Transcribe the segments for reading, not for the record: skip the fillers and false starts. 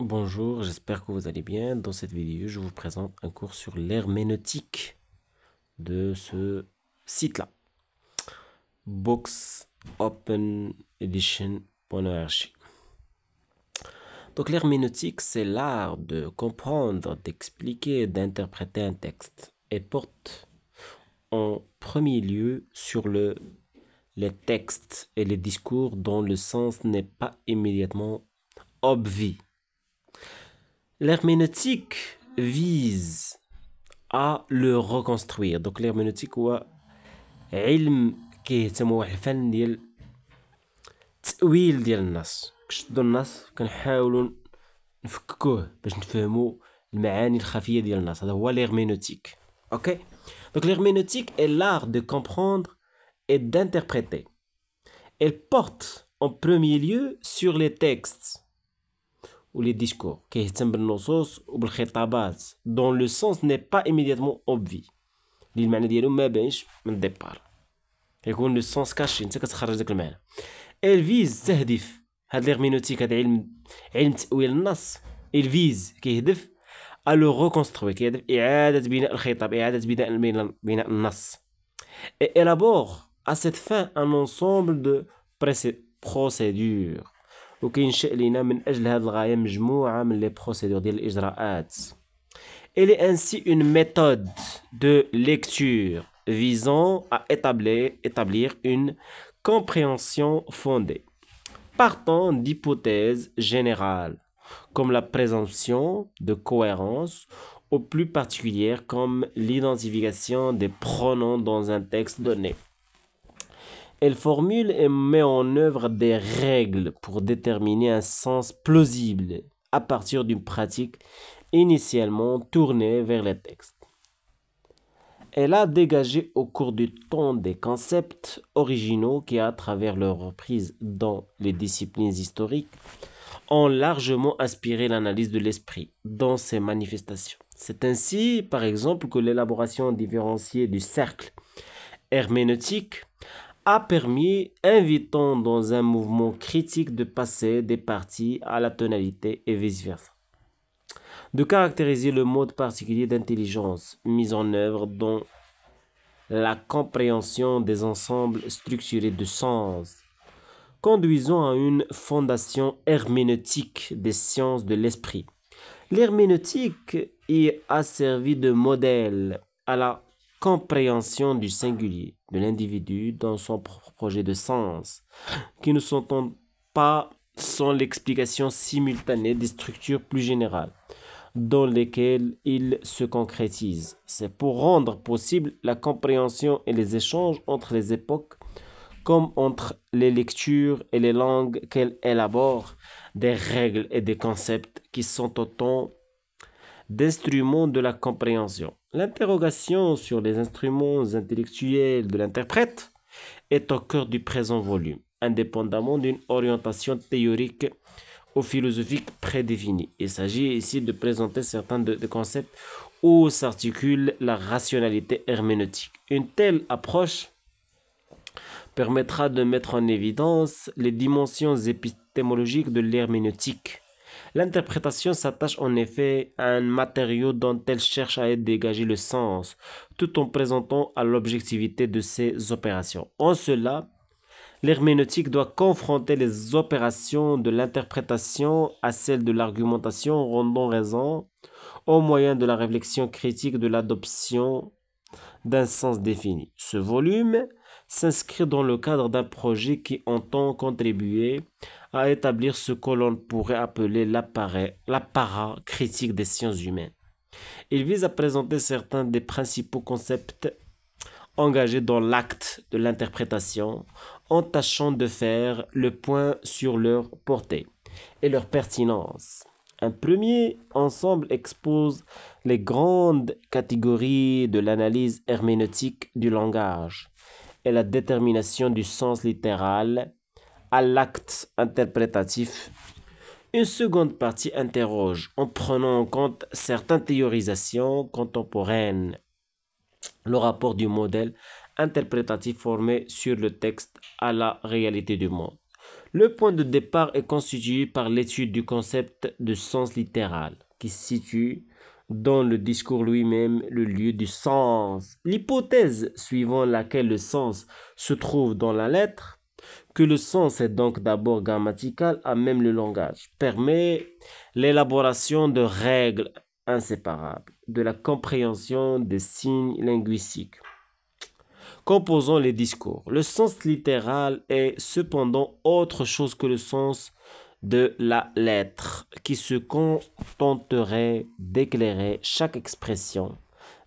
Bonjour, j'espère que vous allez bien. Dans cette vidéo, je vous présente un cours sur l'herméneutique de ce site-là. Books Open Edition.org. Donc l'herméneutique, c'est l'art de comprendre, d'expliquer et d'interpréter un texte et porte en premier lieu sur les textes et les discours dont le sens n'est pas immédiatement obvi. L'herméneutique vise à le reconstruire. Donc l'herméneutique هو علم كيهتم واحد الفن ديال التأويل ديال النص. كنشدو النص كنحاولوا نفككوه باش نفهموا المعاني الخفية ديال النص. هذا هو l'herméneutique. OK. Donc l'herméneutique est l'art de comprendre et d'interpréter. Elle porte en premier lieu sur les textes ou les discours كيهتم بالنصوص وبالخطابات dont le sens n'est pas immédiatement obvi اللي المعنى ديالو ما باينش من الديبار كيكون لو سونس كاشي انت كتخرج داك المعنى. elle vise تهدف هاد l'herméneutique هاد علم تأويل النص il vise كيهدف à le reconstruire كيهدف إعادة بناء الخطاب إعادة بناء النص et élabore à cette fin un ensemble de procédures وكينشأ لينا من أجل هذه الغاية مجموعة من les procédures ديال الإجراءات. Elle est ainsi une méthode de lecture visant à établir une compréhension fondée, partant d'hypothèses générales, comme la présomption de cohérence, ou plus particulières comme l'identification des pronoms dans un texte donné. Elle formule et met en œuvre des règles pour déterminer un sens plausible à partir d'une pratique initialement tournée vers les textes. Elle a dégagé au cours du temps des concepts originaux qui, à travers leur reprise dans les disciplines historiques, ont largement inspiré l'analyse de l'esprit dans ses manifestations. C'est ainsi, par exemple, que l'élaboration différenciée du cercle herméneutique a permis, invitant dans un mouvement critique de passer des parties à la tonalité et vice-versa, de caractériser le mode particulier d'intelligence mis en œuvre dans la compréhension des ensembles structurés de sens, conduisant à une fondation herméneutique des sciences de l'esprit. L'herméneutique y a servi de modèle à la compréhension du singulier, de l'individu dans son propre projet de sens, qui ne s'entend pas sans l'explication simultanée des structures plus générales dans lesquelles il se concrétise. C'est pour rendre possible la compréhension et les échanges entre les époques, comme entre les lectures et les langues qu'elle élabore, des règles et des concepts qui sont autant d'instruments de la compréhension. L'interrogation sur les instruments intellectuels de l'interprète est au cœur du présent volume, indépendamment d'une orientation théorique ou philosophique prédéfinie. Il s'agit ici de présenter certains de concepts où s'articule la rationalité herméneutique. Une telle approche permettra de mettre en évidence les dimensions épistémologiques de l'herméneutique. L'interprétation s'attache en effet à un matériau dont elle cherche à dégager le sens, tout en présentant à l'objectivité de ses opérations. En cela, l'herméneutique doit confronter les opérations de l'interprétation à celles de l'argumentation, rendant raison au moyen de la réflexion critique de l'adoption d'un sens défini. Ce volume s'inscrit dans le cadre d'un projet qui entend contribuer à établir ce que l'on pourrait appeler l'apparat critique des sciences humaines. Il vise à présenter certains des principaux concepts engagés dans l'acte de l'interprétation, en tâchant de faire le point sur leur portée et leur pertinence. Un premier ensemble expose les grandes catégories de l'analyse herméneutique du langage et la détermination du sens littéral à l'acte interprétatif. Une seconde partie interroge, en prenant en compte certaines théorisations contemporaines, le rapport du modèle interprétatif formé sur le texte à la réalité du monde. Le point de départ est constitué par l'étude du concept de sens littéral, qui situe dans le discours lui-même le lieu du sens. L'hypothèse suivant laquelle le sens se trouve dans la lettre, que le sens est donc d'abord grammatical à même le langage, permet l'élaboration de règles inséparables de la compréhension des signes linguistiques composant les discours. Le sens littéral est cependant autre chose que le sens de la lettre, qui se contenterait d'éclairer chaque expression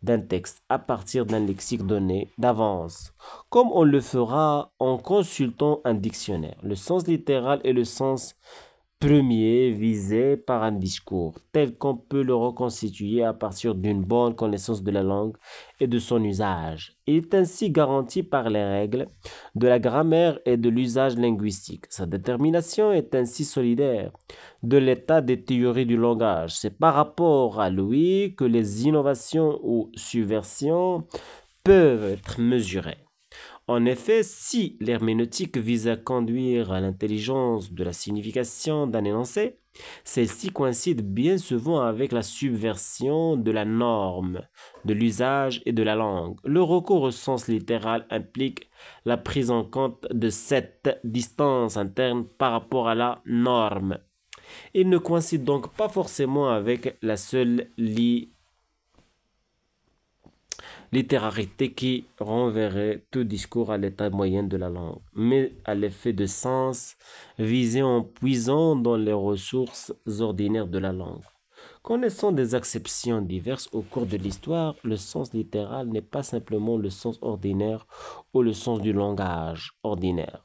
d'un texte à partir d'un lexique donné d'avance, comme on le fera en consultant un dictionnaire. Le sens littéral est le sens premier visé par un discours, tel qu'on peut le reconstituer à partir d'une bonne connaissance de la langue et de son usage. Il est ainsi garanti par les règles de la grammaire et de l'usage linguistique. Sa détermination est ainsi solidaire de l'état des théories du langage. C'est par rapport à lui que les innovations ou subversions peuvent être mesurées. En effet, si l'herméneutique vise à conduire à l'intelligence de la signification d'un énoncé, celle-ci coïncide bien souvent avec la subversion de la norme, de l'usage et de la langue. Le recours au sens littéral implique la prise en compte de cette distance interne par rapport à la norme. Il ne coïncide donc pas forcément avec la seule littérarité qui renverrait tout discours à l'état moyen de la langue, mais à l'effet de sens visé en puisant dans les ressources ordinaires de la langue. Connaissant des exceptions diverses au cours de l'histoire, le sens littéral n'est pas simplement le sens ordinaire ou le sens du langage ordinaire,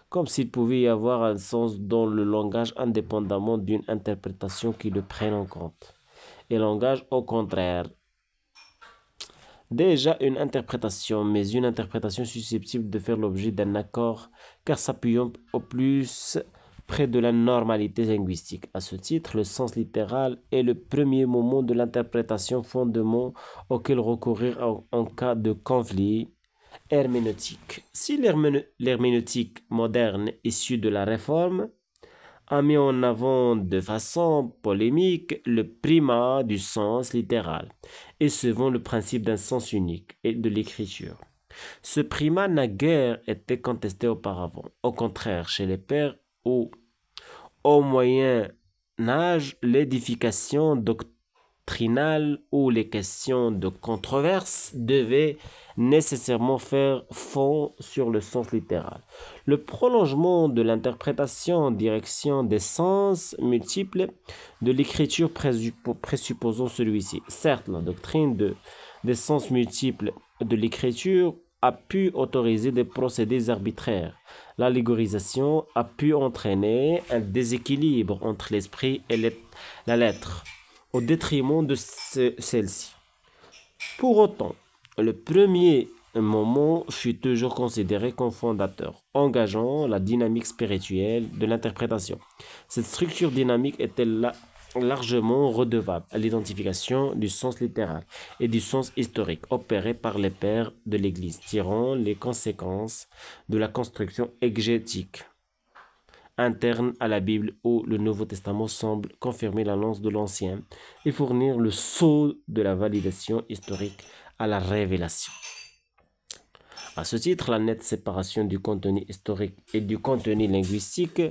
comme s'il pouvait y avoir un sens dans le langage indépendamment d'une interprétation qui le prenne en compte. Et le langage, au contraire, déjà une interprétation, mais une interprétation susceptible de faire l'objet d'un accord, car s'appuyant au plus près de la normalité linguistique. À ce titre, le sens littéral est le premier moment de l'interprétation, fondement auquel recourir en cas de conflit herméneutique. Si l'herméneutique moderne issue de la Réforme a mis en avant de façon polémique le primat du sens littéral et selon le principe d'un sens unique et de l'écriture. Ce primat n'a guère été contesté auparavant. Au contraire, chez les pères ou au Moyen Âge, l'édification doctrinale ou les questions de controverse devaient nécessairement faire fond sur le sens littéral. Le prolongement de l'interprétation en direction des sens multiples de l'écriture présupposant celui-ci. Certes, la doctrine des sens multiples de l'écriture a pu autoriser des procédés arbitraires. L'allégorisation a pu entraîner un déséquilibre entre l'esprit et la lettre, au détriment de celle-ci. Pour autant, le premier moment fut toujours considéré comme fondateur, engageant la dynamique spirituelle de l'interprétation. Cette structure dynamique était largement redevable à l'identification du sens littéral et du sens historique opéré par les pères de l'Église, tirant les conséquences de la construction exégétique interne à la Bible où le Nouveau Testament semble confirmer l'annonce de l'Ancien et fournir le sceau de la validation historique à la révélation. À ce titre, la nette séparation du contenu historique et du contenu linguistique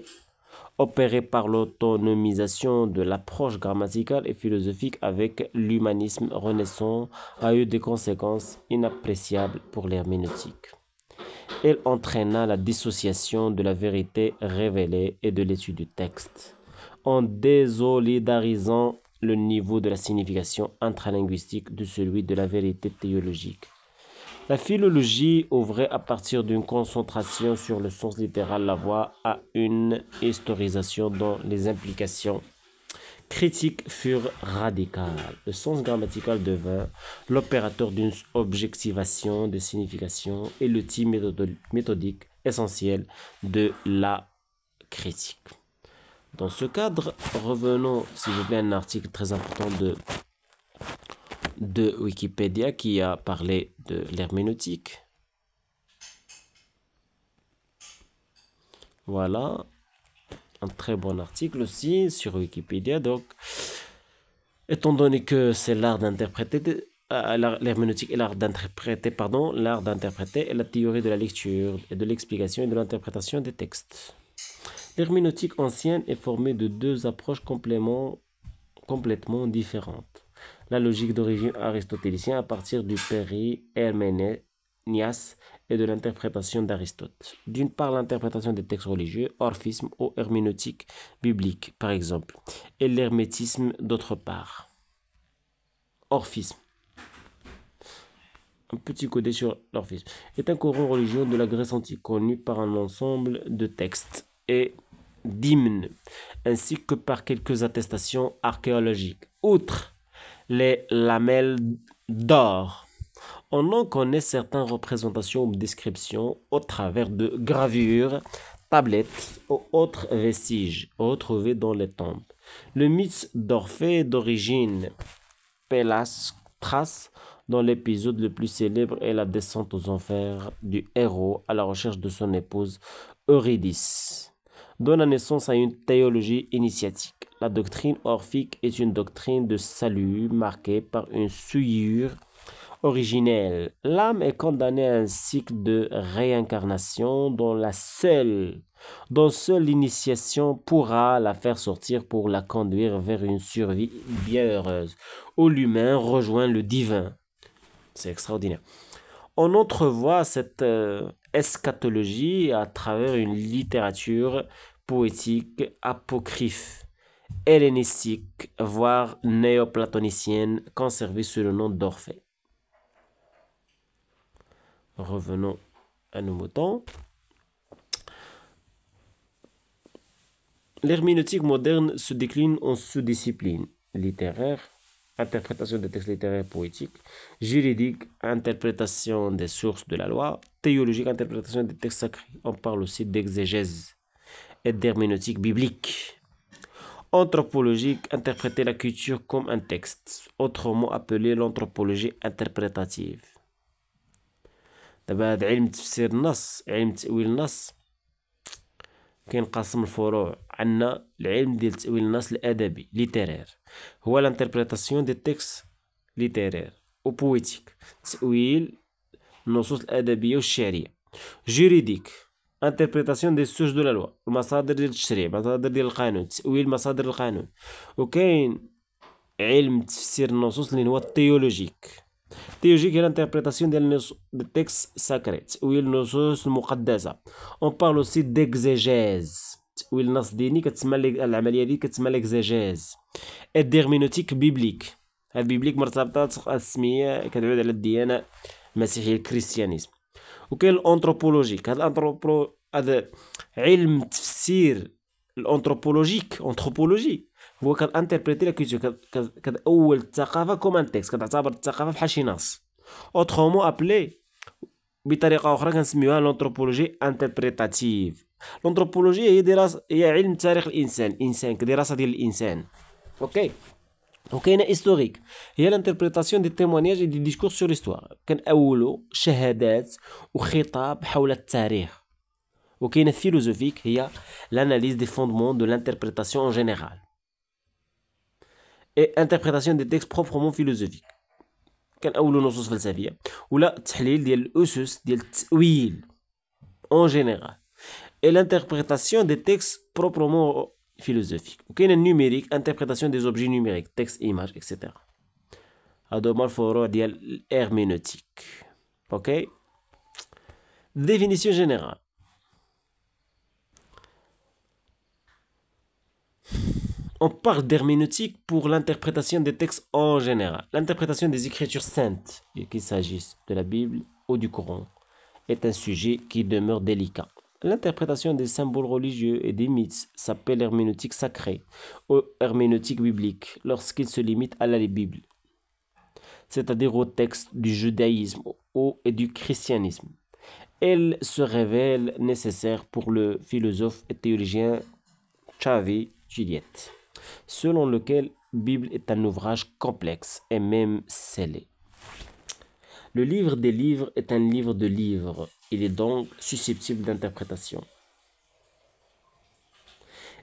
opérée par l'autonomisation de l'approche grammaticale et philosophique avec l'humanisme renaissant a eu des conséquences inappréciables pour l'herméneutique. Elle entraîna la dissociation de la vérité révélée et de l'étude du texte, en désolidarisant le niveau de la signification intralinguistique de celui de la vérité théologique. La philologie ouvrait à partir d'une concentration sur le sens littéral la voie à une historisation dont les implications critiques furent radicales. Le sens grammatical devint l'opérateur d'une objectivation de signification et l'outil méthodique essentiel de la critique. Dans ce cadre, revenons s'il vous plaît à un article très important de Wikipédia qui a parlé de l'herméneutique. Voilà, un très bon article aussi sur Wikipédia. Donc, étant donné que c'est l'art d'interpréter, l'herméneutique est l'art d'interpréter, pardon, l'art d'interpréter est la théorie de la lecture et de l'explication et de l'interprétation des textes. L'herméneutique ancienne est formée de deux approches complètement différentes. La logique d'origine aristotélicienne à partir du Herménias et de l'interprétation d'Aristote. D'une part, l'interprétation des textes religieux, orphisme ou herméneutique biblique, par exemple, et l'hermétisme d'autre part. Orphisme. Un petit codé sur l'orphisme. Est un courant religieux de la Grèce antique, connu par un ensemble de textes et d'hymnes, ainsi que par quelques attestations archéologiques. Outre les lamelles d'or, on en connaît certaines représentations ou descriptions au travers de gravures, tablettes ou autres vestiges retrouvés dans les tombes. Le mythe d'Orphée d'origine Pélastras, dont l'épisode le plus célèbre est la descente aux enfers du héros à la recherche de son épouse Eurydice, donne naissance à une théologie initiatique. La doctrine orphique est une doctrine de salut marquée par une souillure originelle. L'âme est condamnée à un cycle de réincarnation dont seule l'initiation pourra la faire sortir pour la conduire vers une survie bien heureuse, où l'humain rejoint le divin. C'est extraordinaire. On entrevoit cette eschatologie à travers une littérature poétique apocryphe, hellénistique, voire néoplatonicienne, conservée sous le nom d'Orphée. Revenons à nos moutons. L'herméneutique moderne se décline en sous-disciplines littéraires, interprétation des textes littéraires poétiques, juridique, interprétation des sources de la loi, théologique, interprétation des textes sacrés. On parle aussi d'exégèse et d'herméneutique biblique. Anthropologique, interpréter la culture comme un texte, autrement appelé l'anthropologie interprétative. دابا هاد علم تفسير النص، علم تأويل النص كينقسم الفروع. عندنا العلم ديال تأويل النص الأدبي ليتيرير، هو لانتربريتاسيون دي تكست ليتيرير و بويتيك، تأويل النصوص الأدبية والشعرية. جوريديك، انتربريتاسيون دي سورس دو لا لوا، المصادر ديال التشريع، مصادر ديال القانون، تأويل مصادر القانون. وكاين علم تفسير النصوص اللي هو التيولوجيك. التيولوجيك هي الانتربريتاسيون ديال التكست ساكري، تأويل النصوص المقدسة. اون بارل اوسي ديكزيجيز، تأويل النص ديني كتسمى العملية دي كتسمى ليكزيجيز. الديرمينوتيك بيبليك، هاد بيبليك مرتبطة السمية كتعود على الديانة المسيحية الكريستيانيزم. وكاين الانثروبولوجيك، هذا علم تفسير الانثروبولوجيك، انثروبولوجي هو كتانتربريتي لا كولتور، كتأول الثقافة كوم ان تكست، كتعتبر الثقافة بحال شي نص. اوترومون ابلي بطريقة أخرى كنسميوها الانثروبولوجي انتربريتاتيف. الانثروبولوجي هي دراسة، هي علم تاريخ الإنسان كدراسة ديال الإنسان. اوكي. وكاينه هيستوريك، هي لانتربريتاسيون دي تيموانياج دي ديسكور سور ليستوار، كنأولوا شهادات وخطاب حول التاريخ. وكاينه فيلوزوفيك، هي l'analyse des fondements de l'interprétation en général. Et interprétation des textes proprement philosophiques، كنأولوا نصوص فلسفية، ولا التحليل ديال الأسس ديال التأويل en général. Et l'interprétation des textes proprement philosophique. وكاين النيميريك، interprétation des objets numériques، texte, image, etc. هادو هما الفروع ديال الهرمينوتيك. اوكي. Définition générale. On parle d'herméneutique pour l'interprétation des textes en général. L'interprétation des écritures saintes, qu'il s'agisse de la Bible ou du Coran, est un sujet qui demeure délicat. L'interprétation des symboles religieux et des mythes s'appelle herméneutique sacrée ou herméneutique biblique lorsqu'il se limite à la Bible, c'est-à-dire au texte du judaïsme et du christianisme. Elle se révèle nécessaire pour le philosophe et théologien Xavier Juliet, selon lequel Bible est un ouvrage complexe et même scellé. Le livre des livres est un livre de livres. Il est donc susceptible d'interprétation.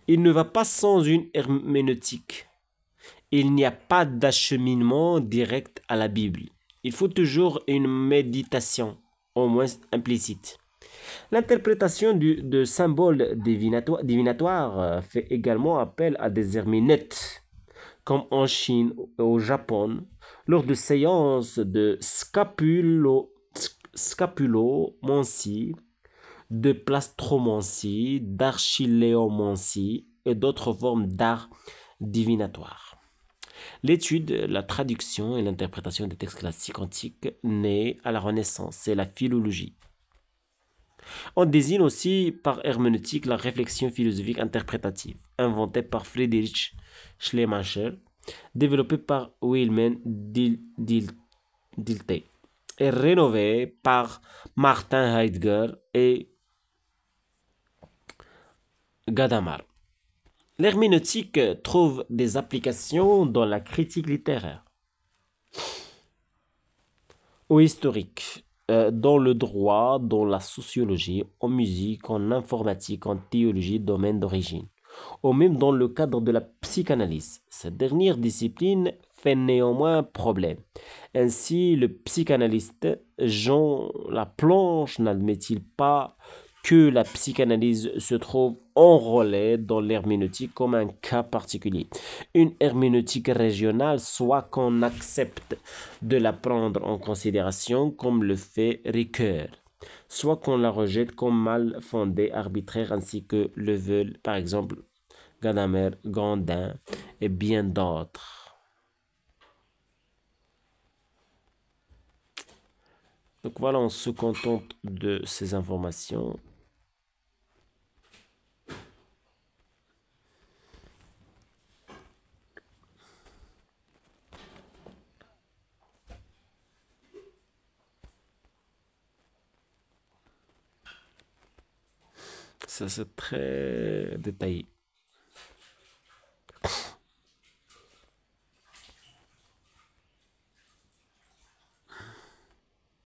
Il ne va pas sans une herméneutique. Il n'y a pas d'acheminement direct à la Bible. Il faut toujours une méditation, au moins implicite. L'interprétation de symboles divinatoires fait également appel à des herméneutes, comme en Chine et au Japon, lors de séances de scapulomancie, de plastromancie, d'archiléomancie et d'autres formes d'art divinatoire. L'étude, la traduction et l'interprétation des textes classiques antiques nés à la Renaissance, c'est la philologie. On désigne aussi par herméneutique la réflexion philosophique interprétative, inventée par Friedrich Schleiermacher, développée par Wilhelm Dilthey, et rénovée par Martin Heidegger et Gadamer. L'herméneutique trouve des applications dans la critique littéraire ou historique, dans le droit, dans la sociologie, en musique, en informatique, en théologie, domaine d'origine, ou même dans le cadre de la psychanalyse. Cette dernière discipline fait néanmoins problème. Ainsi, le psychanalyste Jean Laplanche n'admet-il pas que la psychanalyse se trouve enrôlée dans l'herméneutique comme un cas particulier. Une herméneutique régionale, soit qu'on accepte de la prendre en considération comme le fait Ricoeur, soit qu'on la rejette comme mal fondée, arbitraire, ainsi que le veulent par exemple Gadamer, Grandin et bien d'autres. Donc voilà, on se contente de ces informations. Ça, c'est très détaillé.